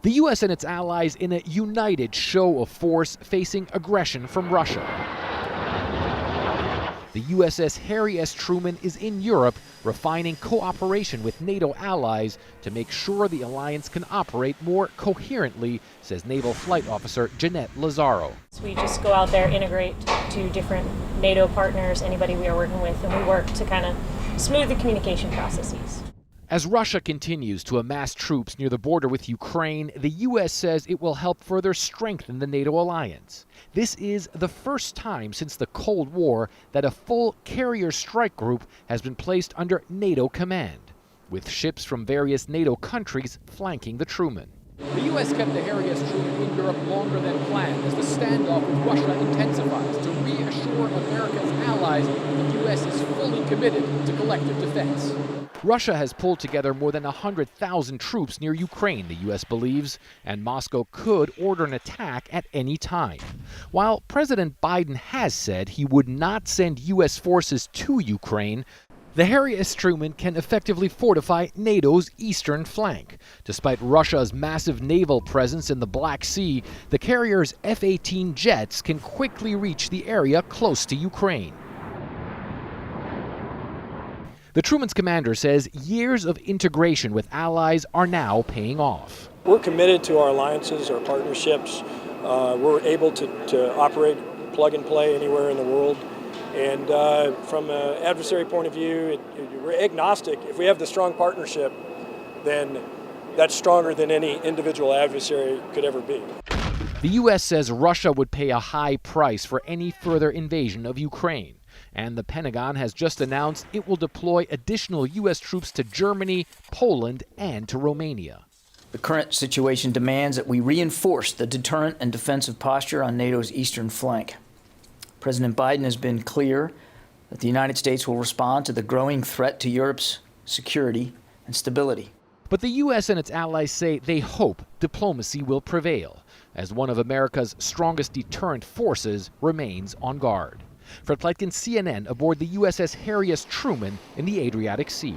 The U.S. and its allies in a united show of force facing aggression from Russia. The USS Harry S. Truman is in Europe, refining cooperation with NATO allies to make sure the alliance can operate more coherently, says Naval Flight Officer Jeanette Lazaro. We just go out there, integrate to different NATO partners, anybody we are working with, and we work to kind of smooth the communication processes. As Russia continues to amass troops near the border with Ukraine, the U.S. says it will help further strengthen the NATO alliance. This is the first time since the Cold War that a full carrier strike group has been placed under NATO command, with ships from various NATO countries flanking the Truman. The U.S. kept the Harry S. Truman in Europe longer than planned as the standoff with Russia intensifies to reassure America's allies that the U.S. is fully committed to collective defense. Russia has pulled together more than 100,000 troops near Ukraine, the U.S. believes, and Moscow could order an attack at any time. While President Biden has said he would not send U.S. forces to Ukraine, the Harry S. Truman can effectively fortify NATO's eastern flank. Despite Russia's massive naval presence in the Black Sea, the carrier's F-18 jets can quickly reach the area close to Ukraine. The Truman's commander says years of integration with allies are now paying off. We're committed to our alliances, our partnerships. We're able to operate plug and play anywhere in the world. And from an adversary point of view, we're agnostic. If we have the strong partnership, then that's stronger than any individual adversary could ever be. The U.S. says Russia would pay a high price for any further invasion of Ukraine. And the Pentagon has just announced it will deploy additional U.S. troops to Germany, Poland, and to Romania. The current situation demands that we reinforce the deterrent and defensive posture on NATO's eastern flank. President Biden has been clear that the United States will respond to the growing threat to Europe's security and stability. But the U.S. and its allies say they hope diplomacy will prevail, as one of America's strongest deterrent forces remains on guard. Fred Pleitgen, CNN, aboard the USS Harry S. Truman in the Adriatic Sea.